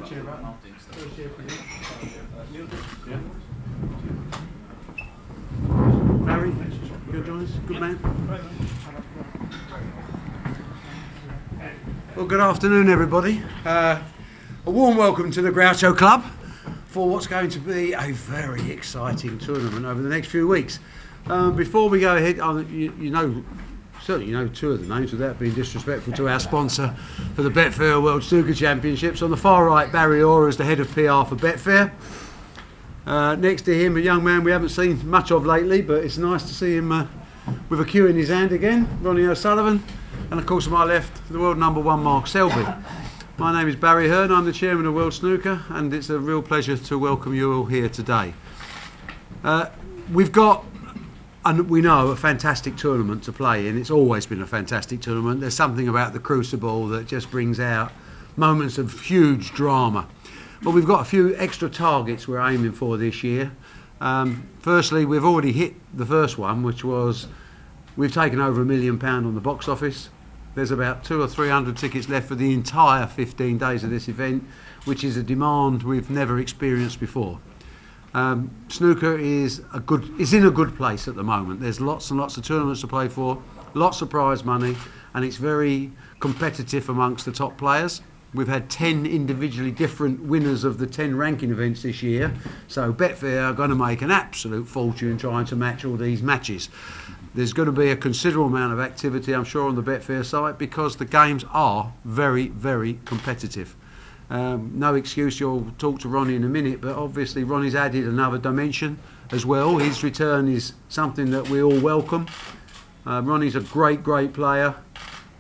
chair up. First chair for you. Barry, you join us? Good man. Well, good afternoon, everybody. A warm welcome to the Groucho Club for what's going to be a very exciting tournament over the next few weeks. Before we go ahead, certainly you know two of the names without being disrespectful to our sponsor for the Betfair World Snooker Championships. On the far right, Barry Orr is the head of PR for Betfair. Next to him, a young man we haven't seen much of lately, but it's nice to see him with a cue in his hand again, Ronnie O'Sullivan. And of course, on my left, the world number one, Mark Selby. My name is Barry Hearn, I'm the chairman of World Snooker, and it's a real pleasure to welcome you all here today. We've got, and we know, a fantastic tournament to play in. It's always been a fantastic tournament. There's something about the Crucible that just brings out moments of huge drama. But we've got a few extra targets we're aiming for this year. Firstly, we've already hit the first one, which was we've taken over £1 million on the box office. There's about 200 or 300 tickets left for the entire 15 days of this event, which is a demand we've never experienced before. Snooker is in a good place at the moment. There's lots and lots of tournaments to play for, lots of prize money, and it's very competitive amongst the top players. We've had 10 individually different winners of the 10 ranking events this year, so Betfair are going to make an absolute fortune trying to match all these matches. There's going to be a considerable amount of activity, I'm sure, on the Betfair site because the games are very, very competitive. No excuse, you'll talk to Ronnie in a minute, but obviously Ronnie's added another dimension as well. His return is something that we all welcome. Ronnie's a great, great player,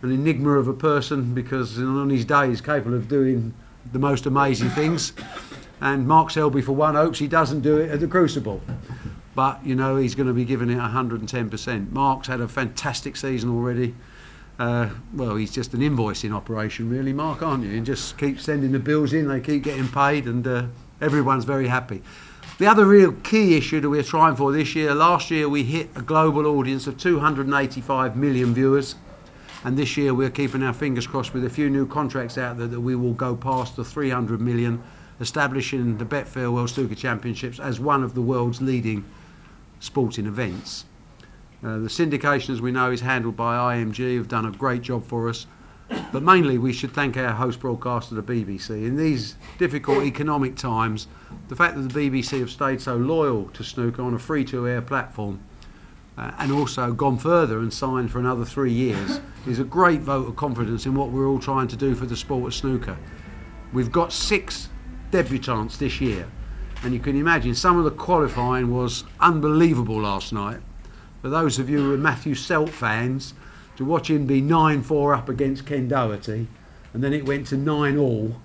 an enigma of a person because on his day he's capable of doing the most amazing things. And Mark Selby, for one, hopes he doesn't do it at the Crucible. But, you know, he's going to be giving it 110%. Mark's had a fantastic season already. Well, he's just an invoicing operation, really, Mark, aren't you? You just keep sending the bills in, they keep getting paid, and everyone's very happy. The other real key issue that we're trying for this year, last year we hit a global audience of 285 million viewers. And this year we're keeping our fingers crossed with a few new contracts out there that we will go past the 300 million, establishing the Betfair World Snooker Championships as one of the world's leading sporting events. The syndication, as we know, is handled by IMG, who've done a great job for us. But mainly we should thank our host broadcaster, the BBC. In these difficult economic times, the fact that the BBC have stayed so loyal to snooker on a free-to-air platform and also gone further and signed for another 3 years is a great vote of confidence in what we're all trying to do for the sport of snooker. We've got 6 debutants this year, and you can imagine some of the qualifying was unbelievable last night. For those of you who are Matthew Selt fans, to watch him be 9-4 up against Ken Doherty, and then it went to 9-all,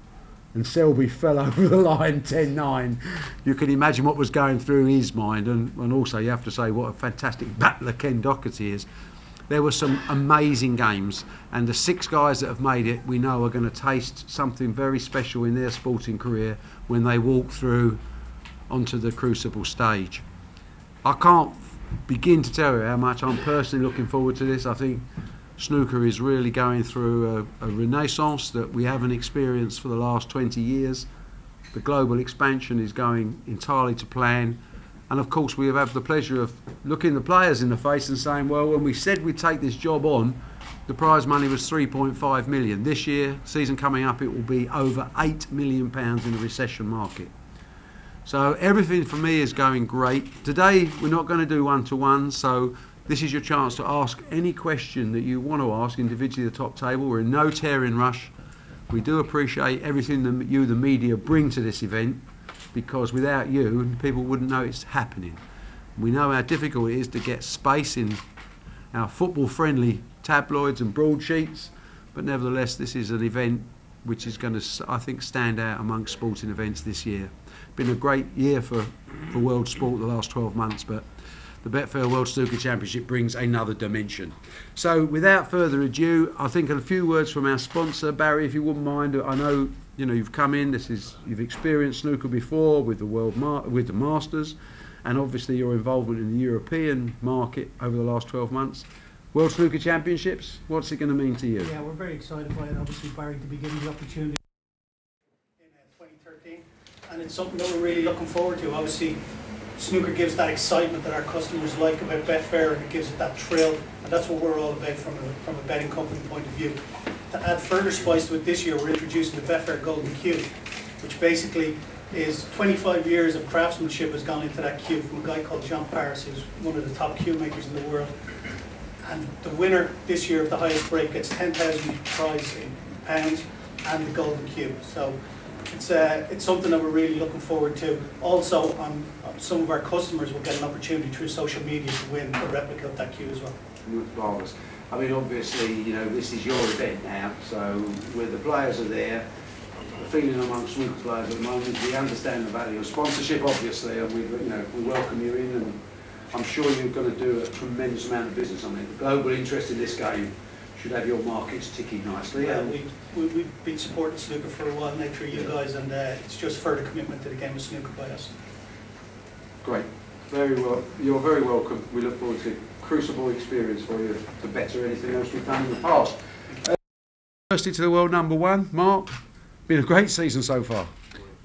and Selby fell over the line 10-9. You can imagine what was going through his mind, and also you have to say what a fantastic battler Ken Doherty is. There were some amazing games, and the 6 guys that have made it, we know, are going to taste something very special in their sporting career when they walk through onto the Crucible stage. I can't begin to tell you how much I'm personally looking forward to this. I think snooker is really going through a renaissance that we haven't experienced for the last 20 years. The global expansion is going entirely to plan. And of course we have had the pleasure of looking the players in the face and saying, well, when we said we'd take this job on, the prize money was 3.5 million. This year, season coming up, it will be over £8 million in the recession market. So everything for me is going great. Today we're not going to do one-to-one, so this is your chance to ask any question that you want to ask individually at the top table. We're in no tearing rush. We do appreciate everything that you, the media, bring to this event, because without you, people wouldn't know it's happening. We know how difficult it is to get space in our football-friendly tabloids and broadsheets, but nevertheless, this is an event which is going to, I think, stand out amongst sporting events this year. Been a great year for world sport the last 12 months, but the Betfair World Snooker Championship brings another dimension. So without further ado, I think a few words from our sponsor. Barry, if you wouldn't mind, I know you've come in, you've experienced snooker before with the Masters, and obviously your involvement in the European market over the last 12 months. World Snooker Championships, what's it going to mean to you? Yeah, we're very excited by it. Obviously, Barry, to be given the opportunity in and it's something that we're really looking forward to. Obviously, snooker gives that excitement that our customers like about Betfair, and it gives it that thrill, and that's what we're all about from a betting company point of view. To add further spice to it, this year we're introducing the Betfair Golden Cue, which basically is 25 years of craftsmanship has gone into that cue from a guy called John Paris, who's one of the top cue makers in the world. And the winner this year of the highest break gets 10,000 prize in pounds and the golden cue. So it's something that we're really looking forward to. Also, some of our customers will get an opportunity through social media to win a replica of that cue as well. Marvellous. I mean, obviously, you know, this is your event now, so where the players are there, the feeling amongst snooker players at the moment, we understand the value of sponsorship, obviously, and we welcome you in, and I'm sure you're going to do a tremendous amount of business. I mean, the global interest in this game should have your markets ticking nicely. Yeah, we've been supporting snooker for a while now through you guys, and it's just further commitment to the game of snooker by us. Great. Very well. You're very welcome. We look forward to a crucible experience for you to better anything else we've done in the past. Firstly to the world #1, Mark. Been a great season so far.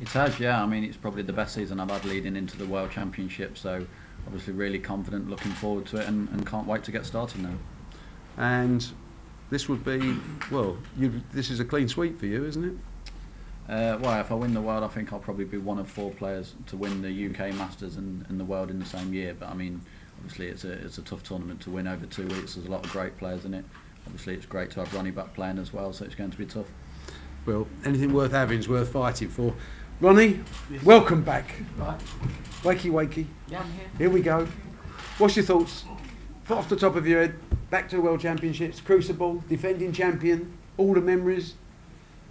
It has, yeah. I mean, it's probably the best season I've had leading into the World Championship, so obviously really confident, looking forward to it, and can't wait to get started now. And this would be, well, this is a clean sweep for you, isn't it? Well, if I win the World, I think I'll probably be one of 4 players to win the UK Masters and the World in the same year. But I mean, obviously it's a tough tournament to win over 2 weeks. There's a lot of great players in it. Obviously it's great to have Ronnie back playing as well, so it's going to be tough. Well, anything worth having is worth fighting for. Ronnie, yes. Welcome back. Right. Wakey. Yeah, I'm here. Here we go. What's your thoughts? Off the top of your head, back to the World Championships, Crucible, defending champion, all the memories,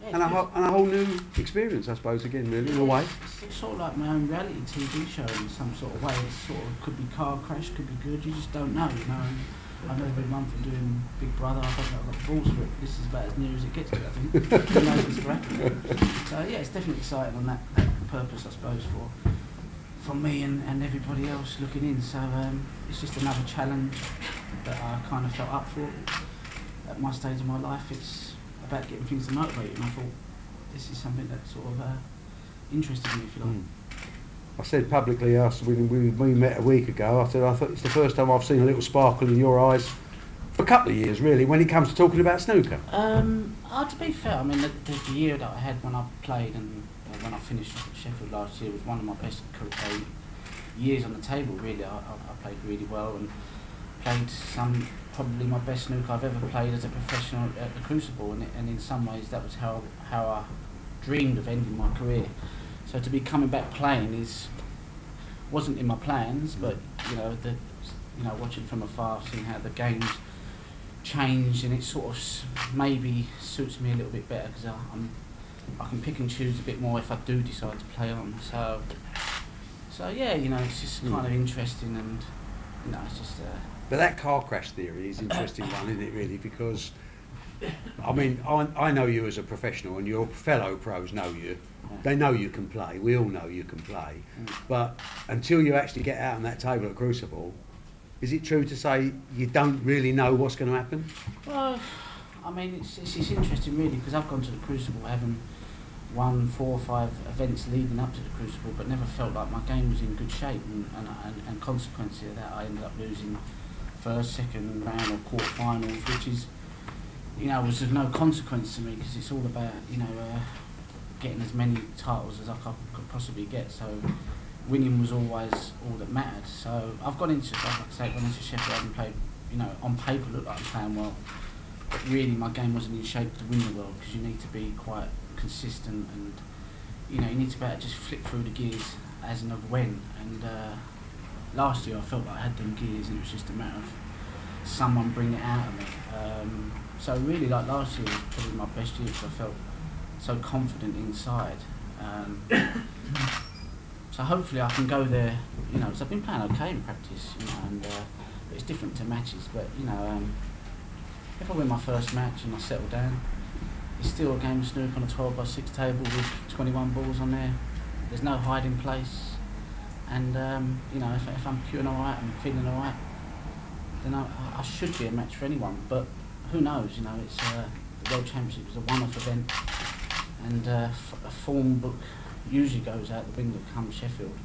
yeah, and a whole new experience, I suppose, again, really, in a way. It's sort of like my own reality TV show in some sort of way. It sort of could be car crash, could be good, you just don't know, you know. I've never been one for doing Big Brother. I don't know, I've got balls for it. This is about as near as it gets to it, I think. Who knows what's going to happen. So yeah, it's definitely exciting on that purpose, I suppose, for me and everybody else looking in. So it's just another challenge that I kind of felt up for. At my stage of my life, it's about getting things to motivate you, and I thought this is something that sort of interested me, if you like. I said publicly, we met a week ago, I thought it's the first time I've seen a little sparkle in your eyes for a couple of years, really, when it comes to talking about snooker. To be fair, I mean, the year that I had when I played and when I finished at Sheffield last year was one of my best years on the table, really. I played really well and played probably my best snooker I've ever played as a professional at the Crucible, and in some ways that was how I dreamed of ending my career. So to be coming back playing wasn't in my plans, but watching from afar, seeing how the game's changed, and it sort of maybe suits me a little bit better because I can pick and choose a bit more if I do decide to play on. So yeah, it's just kind of interesting, and it's just. But that car crash theory is an interesting one, isn't it? Really, because I mean, I know you as a professional, and your fellow pros know you. They know you can play. We all know you can play. But until you actually get out on that table at Crucible, is it true to say you don't really know what's going to happen? Well, I mean, it's interesting really, because I've gone to the Crucible having won 4 or 5 events leading up to the Crucible, but never felt like my game was in good shape, and consequently of that, I ended up losing first, second round or quarter-finals, which is, was of no consequence to me, because it's all about, getting as many titles as I could possibly get. So winning was always all that mattered. So I've gone into, Sheffield and played, on paper looked like I'm playing well, but really my game wasn't in shape to win the World, because you need to be quite consistent, and you need to be able to just flip through the gears as and of when. And last year I felt like I had them gears, and it was just a matter of someone bring it out of me. So really, like last year was probably my best year, because I felt so confident inside. So hopefully I can go there, because I've been playing okay in practice, and it's different to matches, but if I win my first match and I settle down, it's still a game of snooker on a 12x6 table with 21 balls on there. There's no hiding place, and if I'm cueing alright and feeling alright, then I should be a match for anyone. But who knows? It's the World Championship is a one-off event, and a form book usually goes out the window come Sheffield.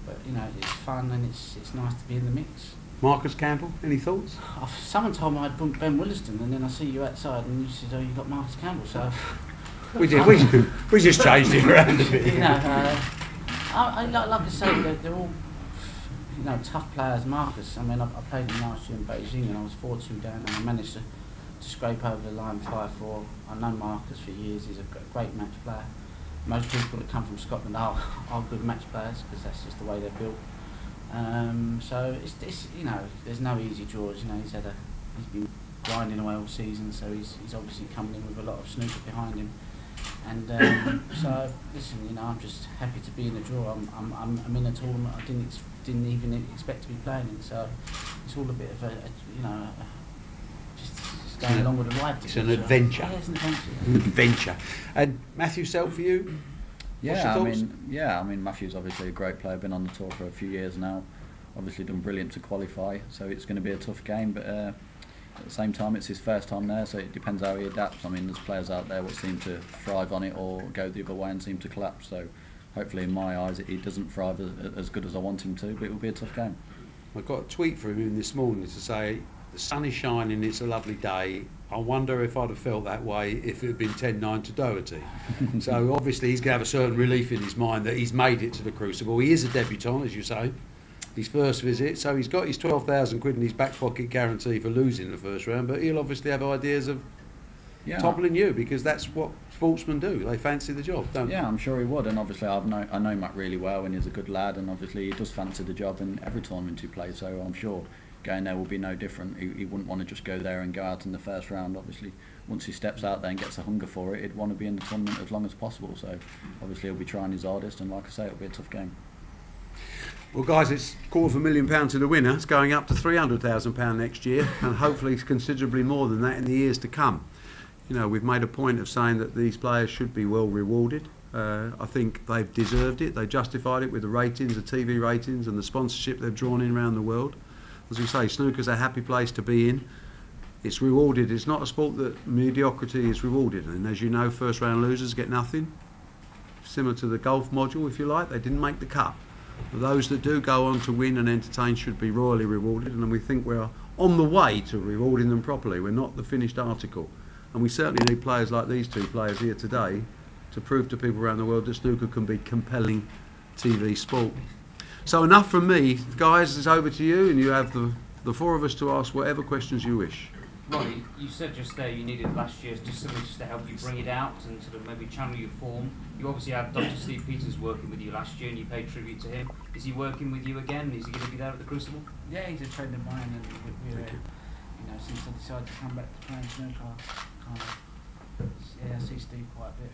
But you know, it's fun and it's nice to be in the mix. Marcus Campbell, any thoughts? Someone told me I'd bumped Ben Williston, and then I see you outside, and you said, "Oh, you got Marcus Campbell." So We did. We just changed it around a bit. you know, I like to say that they're all, you know, tough players. Marcus, I mean, I played him last year in Beijing, and I was 4-2 down, and I managed to scrape over the line 5-4. I know Marcus for years. He's a great match player. Most people that come from Scotland are good match players because that's just the way they're built. So it's you know, there's no easy draws. You know, he's been grinding away all season, so he's obviously coming in with a lot of snooker behind him. And so listen, you know, I'm just happy to be in the draw. I'm in a tournament I didn't even expect to be playing in. So it's all a bit of a you know, just going along with the ride. It's an adventure. Yeah, it's an adventure. An adventure. And Matthew Selk for you? Yeah, I mean, Matthew's obviously a great player. Been on the tour for a few years now. Obviously done brilliant to qualify. So it's going to be a tough game, but at the same time, it's his first time there. So it depends how he adapts. I mean, there's players out there that seem to thrive on it or go the other way and seem to collapse. So hopefully, in my eyes, he doesn't thrive as good as I want him to. But it will be a tough game. I got a tweet from him this morning to say, the sun is shining, it's a lovely day. I wonder if I'd have felt that way if it had been 10-9 to Doherty. So obviously he's going to have a certain relief in his mind that he's made it to the Crucible. He is a debutant, as you say, his first visit, so he's got his 12,000 quid in his back pocket guarantee for losing the first round, but he'll obviously have ideas of toppling you, because that's what sportsmen do. They fancy the job, don't they? Yeah, I'm sure he would, and obviously I know Matt really well, and he's a good lad, and obviously he does fancy the job in every tournament he plays, so I'm sure going there will be no different. He wouldn't want to just go there and go out in the first round. Obviously, once he steps out there and gets a hunger for it, he'd want to be in the tournament as long as possible. So obviously he'll be trying his hardest, and like I say, it'll be a tough game. Well, guys, it's £250,000 to the winner. It's going up to £300,000 next year, and hopefully it's considerably more than that in the years to come. You know, we've made a point of saying that these players should be well rewarded. I think they've deserved it. They justified it with the ratings, the TV ratings, and the sponsorship they've drawn in around the world. As we say, snooker's a happy place to be in. It's rewarded. It's not a sport that mediocrity is rewarded. And as you know, first round losers get nothing. Similar to the golf module, if you like, they didn't make the cut. But those that do go on to win and entertain should be royally rewarded. And we think we're on the way to rewarding them properly. We're not the finished article. And we certainly need players like these two players here today to prove to people around the world that snooker can be compelling TV sport. So enough from me, guys. It's over to you, and you have the four of us to ask whatever questions you wish. Ronnie, you said just there you needed last year just something just to help you bring it out and sort of maybe channel your form. You obviously had Dr. Steve Peters working with you last year, and you paid tribute to him. Is he working with you again? Is he going to be there at the Crucible? Yeah, he's a friend of mine, and we're you know, since I decided to come back to playing snooker, kind of, yeah, I see Steve quite a bit.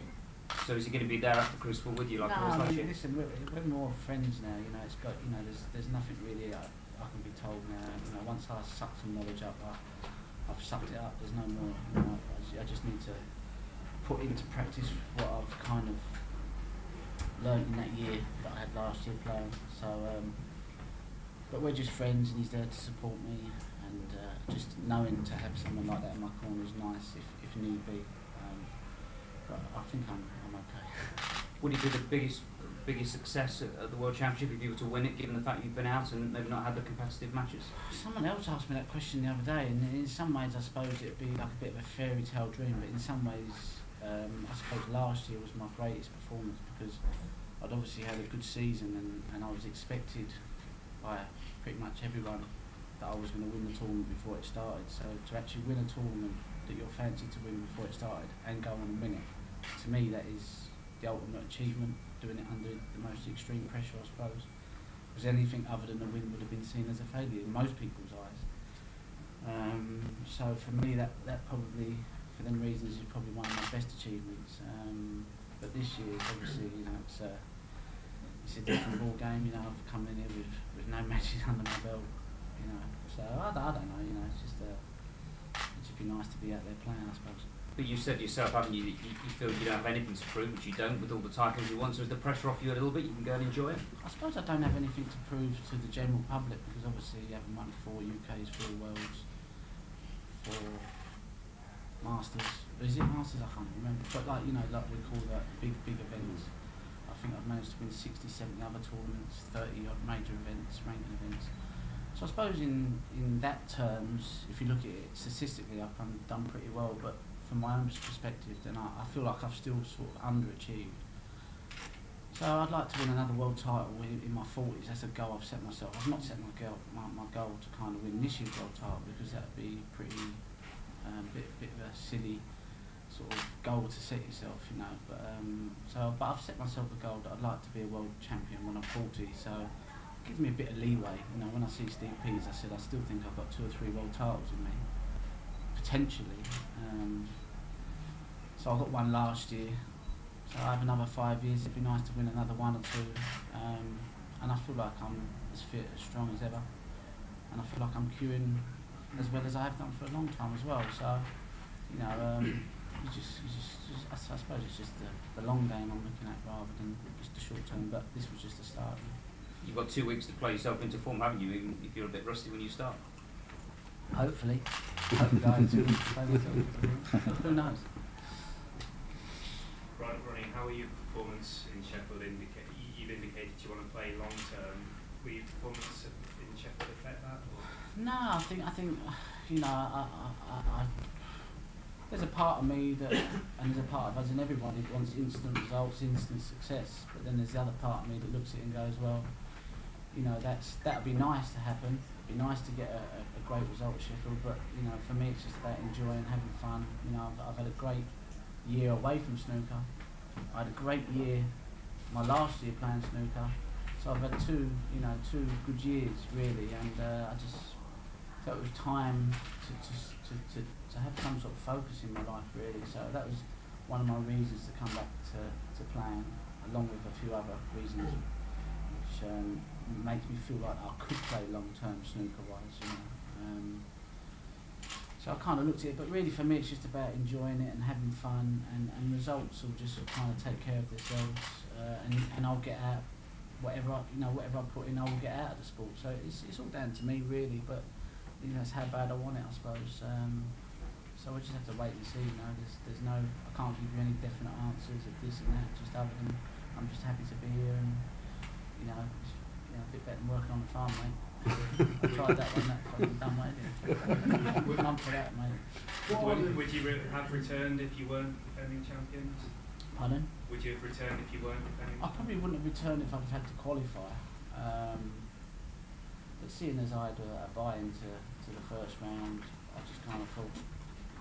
So is he going to be there at the Crucible with you like he was No, last year? listen, we're more friends now. You know, it's got, you know, there's nothing really I can be told now. You know, once I suck some knowledge up, I've sucked it up. There's no more. You know, I just need to put into practice what I've kind of learned in that year that I had last year playing. So, but we're just friends, and he's there to support me, and just knowing to have someone like that in my corner is nice if need be. But I think I'm okay. Would it be the biggest success at the World Championship if you were to win it, given the fact you've been out and maybe not had the competitive matches? Someone else asked me that question the other day, and in some ways I suppose it'd be like a bit of a fairy tale dream, but in some ways I suppose last year was my greatest performance because I'd obviously had a good season, and I was expected by pretty much everyone that I was going to win the tournament before it started. So to actually win a tournament that you're fancied to win before it started and go on and win it, to me that is the ultimate achievement, doing it under the most extreme pressure, I suppose. Because anything other than a win would have been seen as a failure in most people's eyes. So for me that probably, for them reasons, is probably one of my best achievements. But this year, obviously, you know, it's a different ball game. You know, I've come in here with no matches under my belt. You know, so I don't know. You know, it's just it'd just be nice to be out there playing, I suppose. But you said yourself, haven't you, that you feel you don't have anything to prove, which you don't with all the titles you want, so is the pressure off you a little bit? You can go and enjoy it? I suppose I don't have anything to prove to the general public, because obviously you haven't won 4 UKs, 4 Worlds, 4 Masters. Is it Masters? I can't remember. But like, you know, like we call that big events. I think I've managed to win 60, 70 other tournaments, 30 odd major events, ranking events. So I suppose in that terms, if you look at it statistically, I've done pretty well, but from my own perspective, then I feel like I've still sort of underachieved. So I'd like to win another world title in my 40s. That's a goal I've set myself. I've not set my goal to kind of win this year's world title, because that would be pretty bit of a silly sort of goal to set yourself, you know. But I've set myself a goal that I'd like to be a world champion when I'm 40. So it gives me a bit of leeway. You know, when I see Steve Pease, I said I still think I've got 2 or 3 world titles in me, potentially. So I got one last year. So I have another 5 years. It'd be nice to win another 1 or 2. And I feel like I'm as fit, as strong as ever. And I feel like I'm queuing as well as I have done for a long time as well. So, you know, I suppose it's just the long game I'm looking at rather than just the short term. But this was just the start. You've got 2 weeks to play yourself into form, haven't you? Even if you're a bit rusty when you start. Hopefully. Hopefully I have 2 weeks to play myself. Who knows? Right, Ronnie, how were your performance in Sheffield? You've indicated you want to play long term. Were your performance in Sheffield affect that? Or? No, I think you know, I there's a part of me that, and there's a part of us and everyone who wants instant results, instant success. But then there's the other part of me that looks at it and goes, well, you know, that'd be nice to happen. It'd be nice to get a great result at Sheffield. But you know, for me, it's just about enjoying, having fun. You know, I've had a great year away from snooker. I had a great year my last year playing snooker, so I've had 2 good years really, and I just felt it was time to have some sort of focus in my life really. So that was one of my reasons to come back to playing, along with a few other reasons, which makes me feel like I could play long term snooker wise, you know. So I kind of looked at it, but really for me it's just about enjoying it and having fun, and results will just sort of kind of take care of themselves, and I'll get out whatever I put in, I will get out of the sport. So it's all down to me really, but you know, it's how bad I want it, I suppose. So we just have to wait and see. You know, there's no, I can't give you any definite answers of this and that. Just other than I'm just happy to be here, and you know, a bit better than working on the farm, mate. I tried that one, that fucking dumb way, didn't I? I'm for that, mate. Would you have returned if you weren't defending champions? Pardon? Would you have returned if you weren't defending I probably wouldn't have returned if I'd had to qualify. But seeing as I had a buy-in to the first round, I just kind of thought,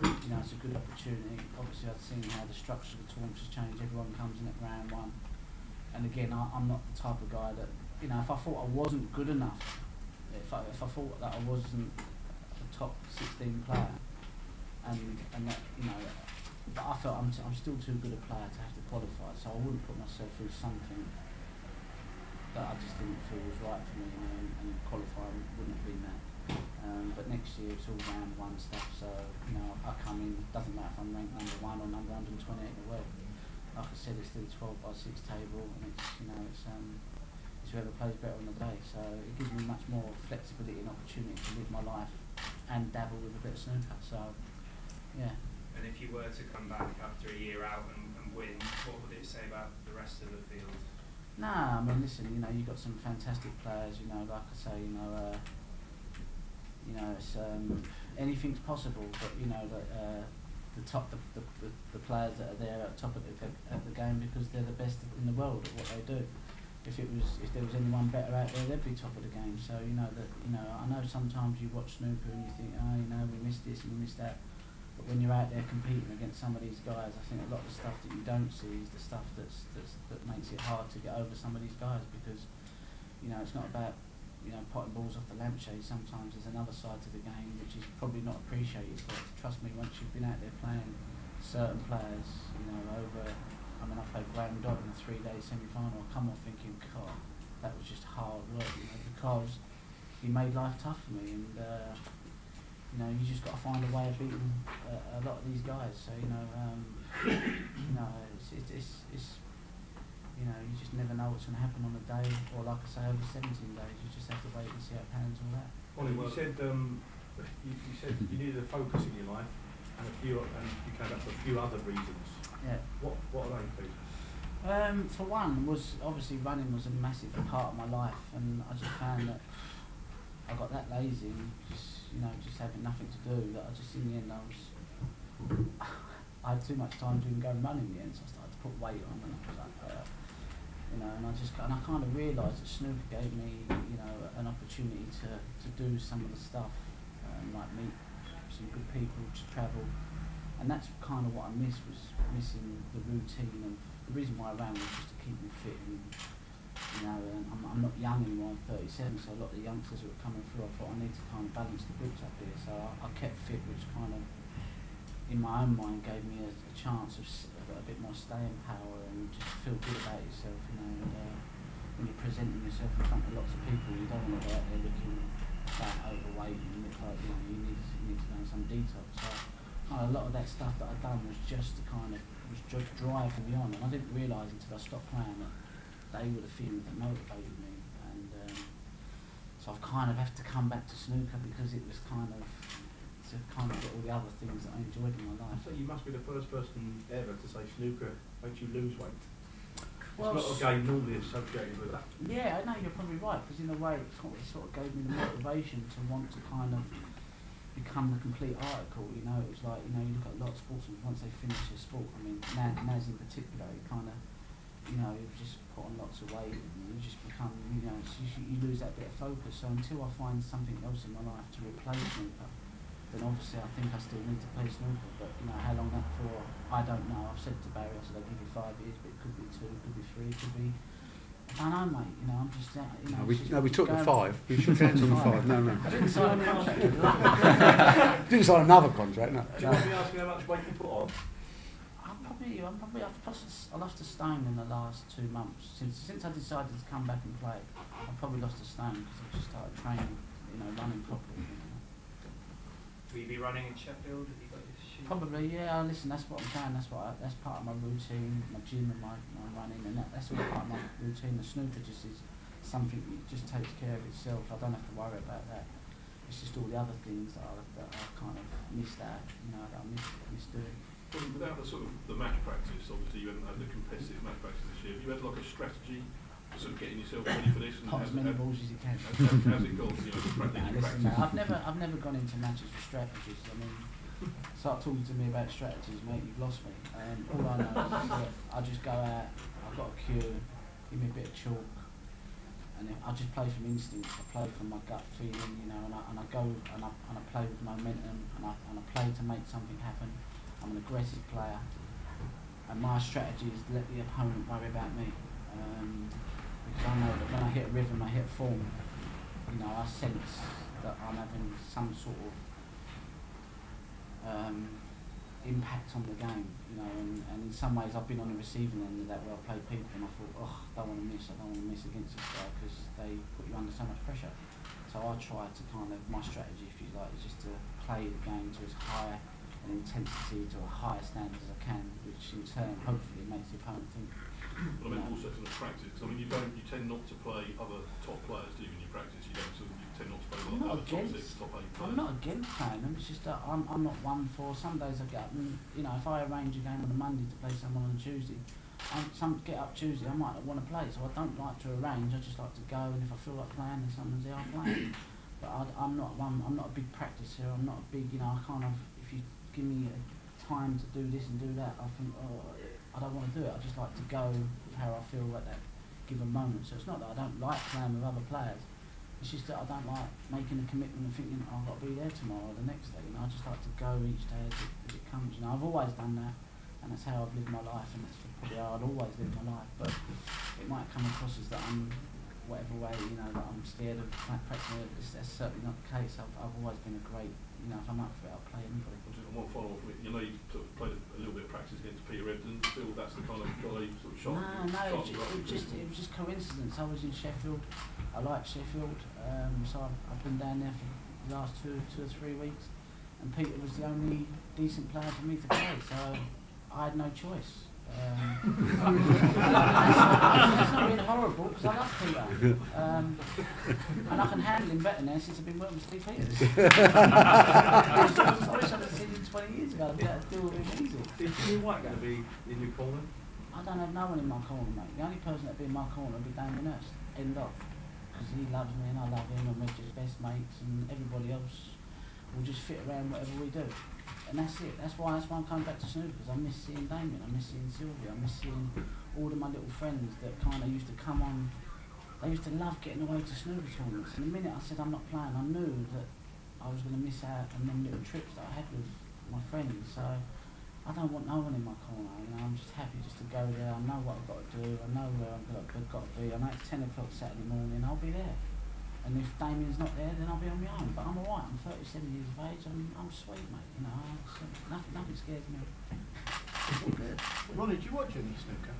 you know, it's a good opportunity. Obviously I'd seen how the structure of the tournament has changed. Everyone comes in at round 1. And again, I'm not the type of guy that, you know, if I thought I wasn't good enough, if I thought that I wasn't a top 16 player, and that, you know, but I felt I'm still too good a player to have to qualify, so I wouldn't put myself through something that I just didn't feel was right for me, you know, and qualifying wouldn't have been that. But next year it's all round 1 stuff, so you know, I come in, doesn't matter if I'm ranked number 1 or number 128 in the world. Like I said, it's still 12x6 table, and it's, you know, it's whoever plays better on the day. So it gives me much more flexibility and opportunity to live my life and dabble with a bit of snooker. So yeah. And if you were to come back after a year out and win, what would it say about the rest of the field? Nah, I mean, listen, you know, you've got some fantastic players. You know, like I say, you know, it's anything's possible. But you know, the players that are there at the top of the game because they're the best in the world at what they do. If there was anyone better out there, they'd be top of the game. So you know I know sometimes you watch snooker and you think, oh, you know, we missed this and we missed that. But when you're out there competing against some of these guys, I think a lot of the stuff that you don't see is the stuff that makes it hard to get over some of these guys, because you know it's not about, you know, potting balls off the lampshade. Sometimes there's another side to the game which is probably not appreciated. But trust me, once you've been out there playing certain players, you know, over. I mean, I played Graham Dott in a 3-day semi-final. I come off thinking, God, that was just hard work, you know, because he made life tough for me, and you know, you just got to find a way of beating a lot of these guys. So you know, it's you know, you just never know what's going to happen on a day, or like I say, over 17 days. You just have to wait and see how it pans all that. Ollie, you said you needed a focus in your life, and you came up with a few other reasons. Yeah. What are they, please? For one, was obviously running was a massive part of my life, and I just found that I got that lazy and just having nothing to do, that I just, in the end, I had too much time to even go and run in the end, so I started to put weight on, and I was like, and I kind of realised that snooker gave me, an opportunity to do some of the stuff, like meet some good people, to travel, and that's kind of what I missed, was missing the routine of, the reason why I ran was just to keep me fit, and I'm not young anymore, I'm 37, so a lot of the youngsters who were coming through, I thought I need to kind of balance the books up here, so I kept fit, which kind of, in my own mind, gave me a chance of a bit more staying power and just feel good about yourself, and when you're presenting yourself in front of lots of people, you don't want to go out there looking fat, overweight, and look like, you need to go on some detox. So a lot of that stuff that I'd done was just to kind of, was just driving me on, and I didn't realise until I stopped playing that they were the things that motivated me, and so I've kind of had to come back to snooker because it was kind of to kind of get all the other things that I enjoyed in my life. So you must be the first person ever to say snooker makes you lose weight. Well, it's not a game normally associated with that. Yeah, I know, you're probably right, because in a way it sort of gave me the motivation to want to kind of become the complete article. It was like, you look at a lot of sportsmen, once they finish their sport, I mean, Naz in particular, he kind of, you just put on lots of weight, and you just become, you lose that bit of focus. So until I find something else in my life to replace snooker, then obviously I think I still need to play snooker, but how long that for, I don't know. I've said to Barry, I said I'll give you 5 years, but it could be 2, it could be 3, it could be, I don't know, mate, I'm just, we took the 5, we shook hands on the 5, no. I didn't sign a contract. Didn't sign another contract, no. Do you want me asking how much weight you put on? I lost a stone in the last 2 months. Since I decided to come back and play, I've probably lost a stone because I just started training, running properly. Will you be running in Sheffield? Have you got your shoes? Probably, yeah. Listen, that's what I'm saying. That's part of my routine, my gym and my running, and that's all part of my routine. The snooker just is something that just takes care of itself. I don't have to worry about that. It's just all the other things that I kind of missed out, that I miss doing. Well, without the sort of the match practice, obviously you haven't had the competitive match practice this year. Have you had like a strategy for sort of getting yourself ready for this? And Pot as many balls as you can. How's it gone? Practice. I've never gone into matches with strategies. I mean, start talking to me about strategies, mate. You've lost me. All I know is that I just go out. I've got a cue. Give me a bit of chalk, and I just play from instinct. I play from my gut feeling, and I go and I play with momentum, and I play to make something happen. I'm an aggressive player, and my strategy is to let the opponent worry about me, because I know that when I hit a rhythm, I hit form, I sense that I'm having some sort of impact on the game, and in some ways I've been on the receiving end of that, where I play people and I thought, I don't want to miss against this guy, because they put you under so much pressure. So I try to my strategy, if you like, is just to play the game to as high an intensity, to a higher standard as I can, which in turn hopefully makes the opponent think. But I mean also in the practice, because you tend not to play other top players, do you, in your practice? You tend not to play like other top 6, top 8 players. I'm not against playing them, it's just that I'm not one for, some days I get up and, if I arrange a game on a Monday to play someone on a Tuesday, get up Tuesday, I might not want to play, so I don't like to arrange, I just like to go, and if I feel like playing and someone's there, I'll play. But I'm not a big practicer, I'm not a big, if you give me a time to do this and do that, I think, I don't want to do it. I just like to go how I feel at that given moment. So it's not that I don't like playing with other players, it's just that I don't like making a commitment and thinking, I've got to be there tomorrow or the next day. I just like to go each day as it comes. I've always done that, and that's how I've lived my life, and that's probably how I'd always live my life. But it might come across as that I'm, whatever way, that I'm scared of practicing it. That's certainly not the case. I've always been a great, if I'm up for it, I'll play anybody. One follow-up from it. You sort of played a little bit of practice against Peter Ebdon. Still, that's the kind of guy you sort of shot. No, it was just coincidence. I was in Sheffield. I like Sheffield, so I've been down there for the last 2 or 3 weeks, and Peter was the only decent player for me to play, so I had no choice. It's not really horrible, because I love Peter, and I can handle him better now since I've been working with Steve Peters. I wish I'd have seen him 20 years ago. I'd be able to deal with him easy. Is Jimmy White going to be in your corner? I don't have no one in my corner, mate. The only person that'd be in my corner would be Damien Hirst. End of. Because he loves me and I love him and we're just best mates and everybody else will just fit around whatever we do. And that's it. That's why I'm coming back to snooker, because I miss seeing Damien, I miss seeing Sylvia, I miss seeing all of my little friends that kind of used to come on. They used to love getting away to snooker tournaments. And the minute I said I'm not playing, I knew that I was going to miss out on them little trips that I had with my friends. So I don't want no one in my corner. You know, I'm just happy just to go there. I know what I've got to do. I know where I've got to be. I know it's 10 o'clock Saturday morning. I'll be there. And if Damien's not there, then I'll be on my own. But I'm alright. I'm 37 years of age. I'm sweet, mate. You know, nothing scares me. It's all good. Ronnie, do you watch any snooker?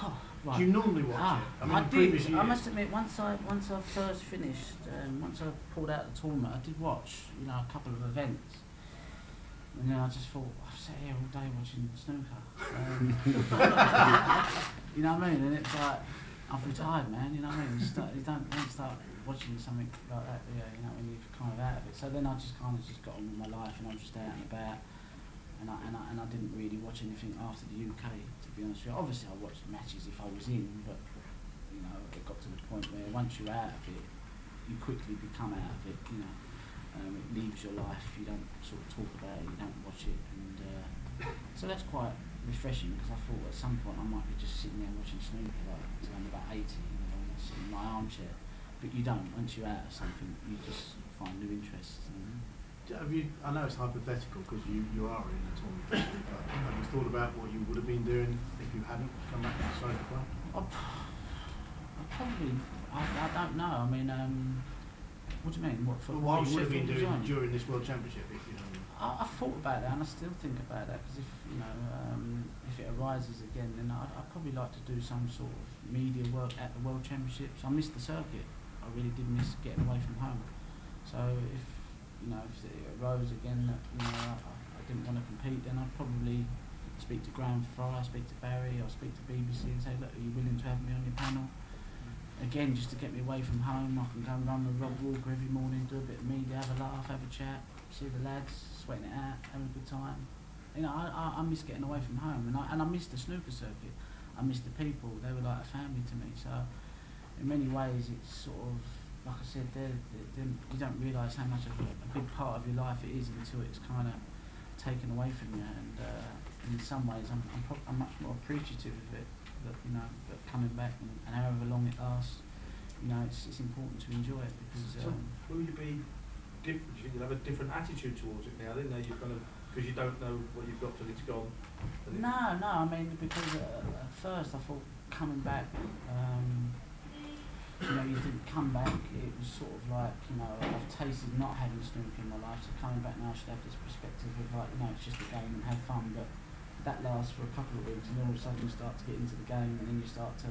Oh, right. Do you normally watch it? I previous did. years. I must admit, once I first finished, once I pulled out the tournament, I did watch, you know, a couple of events. And then I just thought, I've sat here all day watching snooker. You know what I mean? And it's like, I've retired, man. You know what I mean? You don't start watching something like that, you know, when you're kind of out of it. So then I just kind of got on with my life, and I was just out and about. And I didn't really watch anything after the UK, to be honest with you. Obviously I watched matches if I was in, but you know, it got to the point where once you're out of it, you quickly become out of it, you know. It leaves your life, you don't sort of talk about it, you don't watch it, and so that's quite refreshing, because I thought at some point I might be just sitting there watching snooker like until I'm about 80, you know, sitting in my armchair. But you don't. Once you're out of something, you just find new interests. Have you, I know it's hypothetical because you are in a tournament, but have you thought about what you would have been doing if you hadn't come back to the snooker club? I don't know. I mean, what do you mean? What you would have been doing during this World Championship if you hadn't? I thought about that, and I still think about that, because if you know, if it arises again, then I'd probably like to do some sort of media work at the World Championships. I missed the circuit. I really did miss getting away from home. So if you know, if it arose again that, you know, I didn't want to compete, then I'd probably speak to Graham Fry, speak to Barry, or speak to BBC and say, look, are you willing to have me on your panel? Again, just to get me away from home. I can go and run with Rob Walker every morning, do a bit of media, have a laugh, have a chat, see the lads, sweating it out, having a good time. You know, I miss getting away from home, and I miss the snooker circuit. I miss the people. They were like a family to me. So in many ways, it's sort of, like I said, you don't realise how much of a big part of your life it is until it's kind of taken away from you. And in some ways, I'm much more appreciative of it. That, you know, that coming back and however long it lasts, you know, it's important to enjoy it, because. So will you be different? Do you think you'll have a different attitude towards it now? Then, you kind of, because you don't know what you've got till it's gone. No. I mean, because at first I thought coming back. You know, you didn't come back, it was sort of like, you know, I've tasted not having snooker in my life, so coming back now I should have this perspective of like, you know, it's just a game and have fun, but that lasts for a couple of weeks, and all of a sudden you start to get into the game, and then you start to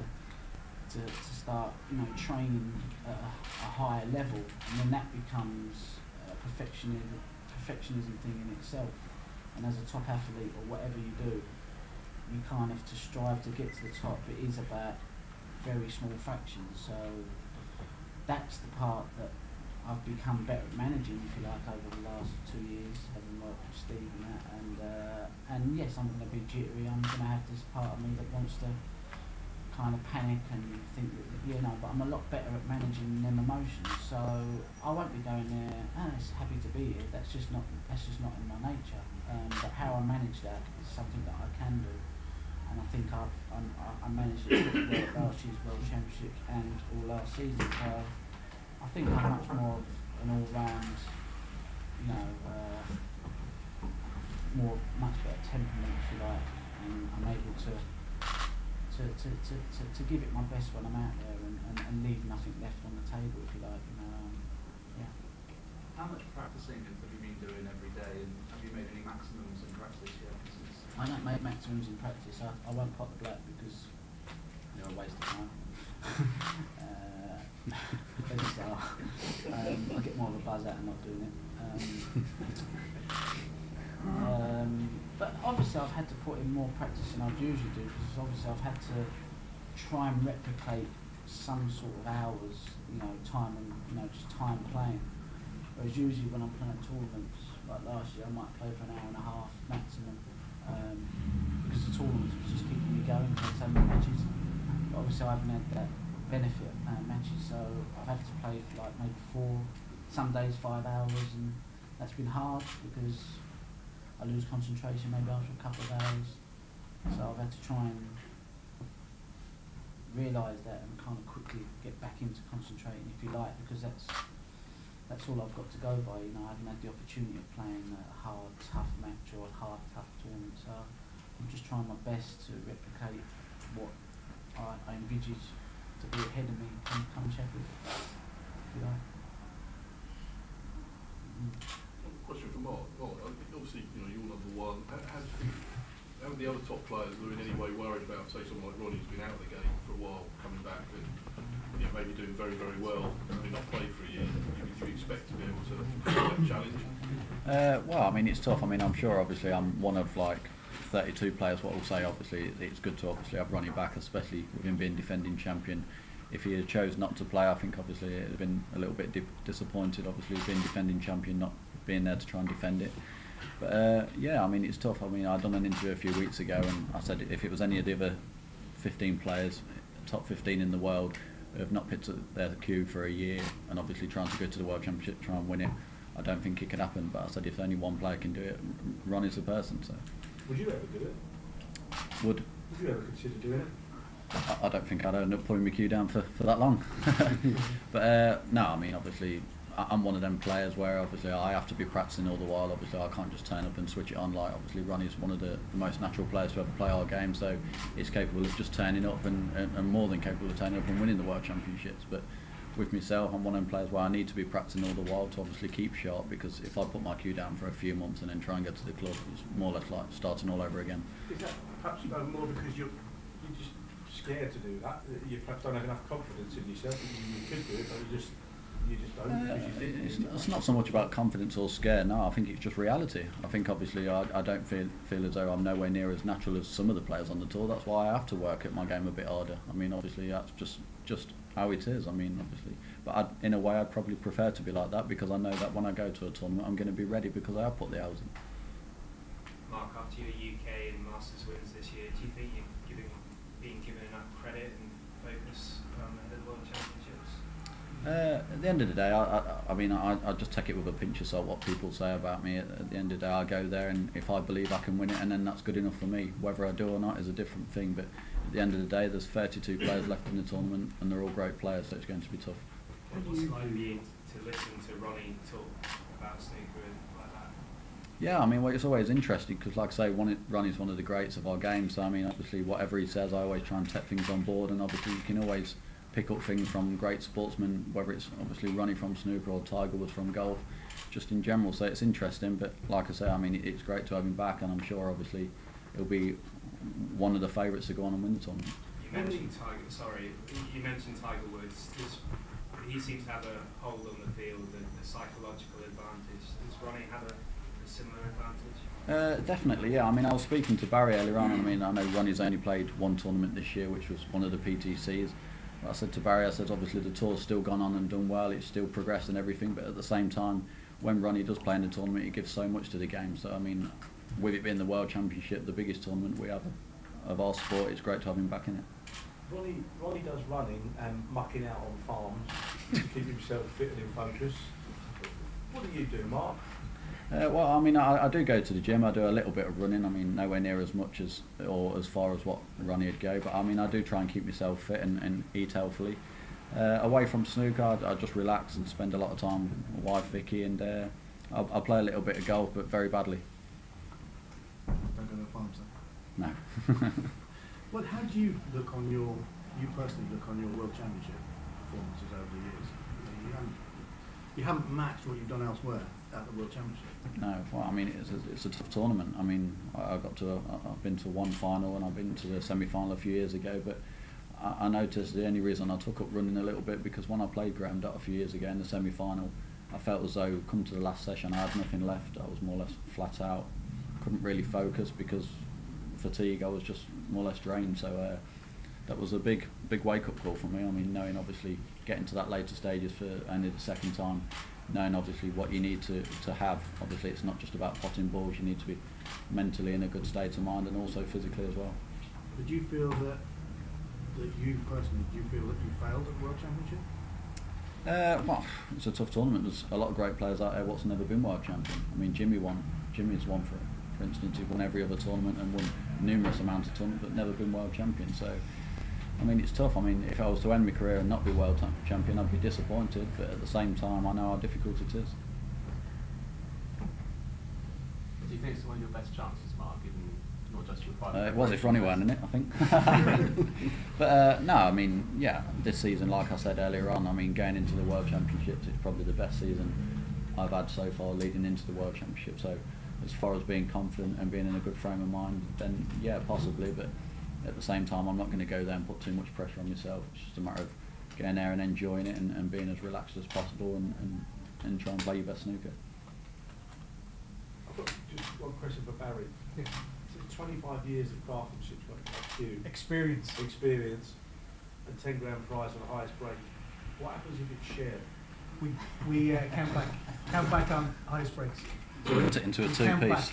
start, you know, training at a higher level, and then that becomes a perfectionism thing in itself. And as a top athlete, or whatever you do, you kind of, to strive to get to the top, it is about very small fractions. So that's the part that I've become better at managing, if you like, over the last 2 years, having worked with Steve and that. And yes, I'm going to be jittery. I'm going to have this part of me that wants to kind of panic and think that, you know, but I'm a lot better at managing them emotions. So I won't be going there, it's happy to be here. That's just not in my nature. But how I manage that is something that I can do. And I think I managed it at last year's World Championships and all last season. So I think I'm much more of an all-round, you know, much better temperament, if you like, and I'm able to give it my best when I'm out there and leave nothing left on the table, if you like. You know, yeah. How much practicing have you been doing every day, and have you made any maximums in practice yet? I don't make maximums in practice. I won't pot the black because they're a waste of time. I get more of a buzz out of not doing it. But obviously I've had to put in more practice than I'd usually do, because obviously I've had to try and replicate some sort of hours, you know, time and, you know, just time playing. Whereas usually when I'm playing at tournaments, like last year, I might play for an hour and a half maximum. Because the tournament was just keeping me going. obviously I haven't had that benefit of playing matches, so I've had to play for like maybe 4, some days 5 hours, and that's been hard because I lose concentration maybe after a couple of hours. So I've had to try and realise that and kind of quickly get back into concentrating, if you like, because that's all I've got to go by. You know, I haven't had the opportunity of playing a hard, tough match or a hard, tough tournament. So I'm just trying my best to replicate what I envisage to be ahead of me come Sheffield, if you like. Question for Mark. Obviously, you know, you're number one. Have the other top players who are in any way worried about, say, someone like Ronnie who's been out of the game for a while, coming back and, you know, maybe doing very, very well, having not played for a year? Do you expect to be able to that challenge? Well, I mean, it's tough. I mean, I'm sure, obviously, I'm one of like 32 players. What will say, obviously, it's good to obviously have Ronnie back, especially with him being defending champion. If he had chose not to play, I think obviously it would have been a little bit disappointed. Obviously, being defending champion, not being there to try and defend it. But yeah, I mean, it's tough. I mean, I'd done an interview a few weeks ago, and I said if it was any of the other 15 players, top 15 in the world, who have not picked up their queue for a year, and obviously trying to go to the World Championship, try and win it, I don't think it could happen. But I said if only one player can do it, Ronnie's the person. So. Would you ever do it? Would you ever consider doing it? I don't think I'd end up putting my queue down for that long. But no, I mean, obviously I'm one of them players where obviously I have to be practicing all the while. Obviously I can't just turn up and switch it on. Like obviously Ronnie's one of the most natural players to ever play our game, so he's capable of just turning up and more than capable of turning up and winning the World Championships. But with myself, I'm one of them players where I need to be practicing all the while to obviously keep sharp, because if I put my queue down for a few months and then try and get to the club, it's more or less like starting all over again. Is that perhaps more because you're just scared to do that? You perhaps don't have enough confidence in yourself that you could do it, but you just don't? It's not so much about confidence or scare. No, I think it's just reality. I think obviously I don't feel as though I'm nowhere near as natural as some of the players on the tour. That's why I have to work at my game a bit harder. I mean, obviously that's just how it is. I mean, obviously, but in a way I'd probably prefer to be like that, because I know that when I go to a tournament I'm going to be ready because I have put the hours in. Mark, after your UK and Masters wins this year, do you think you're being given enough credit and focus ahead of the World Championships? At the end of the day, I mean, I just take it with a pinch of salt what people say about me. At the end of the day, I go there, and if I believe I can win it, and then that's good enough for me. Whether I do or not is a different thing, but at the end of the day, there's 32 players left in the tournament, and they're all great players, so it's going to be tough. What's it like being to listen to Ronnie talk about snooker and like that? Yeah, I mean, well, it's always interesting because, like I say, Ronnie's one of the greats of our game. So I mean, obviously, whatever he says, I always try and take things on board, and obviously, you can always pick up things from great sportsmen, whether it's obviously Ronnie from snooker or Tiger Woods from golf, just in general. So it's interesting, but like I say, I mean, it's great to have him back, and I'm sure obviously he'll be one of the favourites to go on and win the tournament. You mentioned Tiger Woods. He seems to have a hold on the field, a psychological advantage. Does Ronnie have a similar advantage? Definitely, yeah. I mean, I was speaking to Barry earlier on, and I mean, I know Ronnie's only played one tournament this year, which was one of the PTCs. I said to Barry, I said, obviously the tour's still gone on and done well, it's still progressed and everything, but at the same time, when Ronnie does play in the tournament, he gives so much to the game. So, I mean, with it being the World Championship, the biggest tournament we have of our sport, it's great to have him back in it. Ronnie does running and mucking out on farms to keep himself fit and in focus. What do you do, Mark? Well, I mean, I do go to the gym. I do a little bit of running. I mean, nowhere near as much as or as far as what Ronnie would go. But I mean, I do try and keep myself fit and eat healthily. Away from snooker, I just relax and spend a lot of time with my wife Vicky, and I play a little bit of golf, but very badly. Don't go to the farms then? No. Well, how do you look on you personally look on your World Championship performances over the years? You haven't matched what you've done elsewhere at the World Championship. No, well, I mean, it's a tough tournament. I mean, I've been to one final and I've been to the semi-final a few years ago, but I noticed the only reason I took up running a little bit, because when I played Graham Dott a few years ago in the semi-final, I felt as though come to the last session I had nothing left. I was more or less flat out, couldn't really focus because fatigue, I was just more or less drained. So that was a big wake-up call for me. I mean, knowing obviously getting to that later stages for only the second time, knowing obviously what you need to have. Obviously it's not just about potting balls, you need to be mentally in a good state of mind and also physically as well. Did you feel that that you personally, do you feel that you failed at the World Championship? Well, it's a tough tournament. There's a lot of great players out there what's never been world champion. I mean, Jimmy's won for instance. He won every other tournament and won numerous amounts of tournaments, but never been world champion. So, I mean, it's tough. I mean, if I was to end my career and not be world champion, I'd be disappointed. But at the same time, I know how difficult it is. Do you think it's one of your best chances, Mark, given not just your private? It was if Ronnie weren't in it, I think. But no, I mean, yeah, this season, like I said earlier on, I mean, going into the World Championships, it's probably the best season I've had so far leading into the World Championship. So, as far as being confident and being in a good frame of mind, then yeah, possibly. But at the same time, I'm not going to go there and put too much pressure on myself. It's just a matter of getting there and enjoying it and being as relaxed as possible and try and play your best snooker. I've got just one question for Barry. Yeah. So 25 years of craftsmanship, Experience. and 10 grand prize on the highest break. What happens if it's shared? We count back on highest breaks. Put it into a We count two-piece. back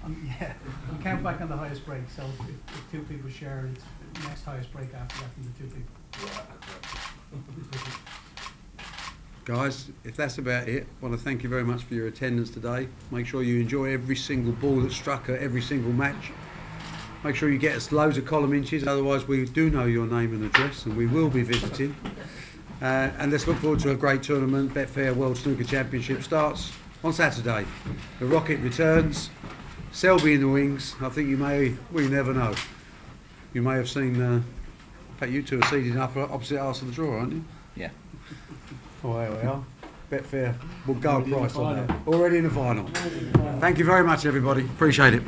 we count back on the highest break. So if two people share, it's the next highest break after that from the two people. Right, Guys, if that's about it, I want to thank you very much for your attendance today. Make sure you enjoy every single ball that's struck at every single match. Make sure you get us loads of column inches, otherwise we do know your name and address and we will be visiting. And let's look forward to a great tournament. Betfair World Snooker Championship starts on Saturday. The Rocket returns, Selby in the wings. I think we never know. You may have seen, in fact you two are seated up opposite arse of the draw, aren't you? Yeah. Oh, there we are. Betfair will go price on that. Already in the final. Thank you very much, everybody. Appreciate it.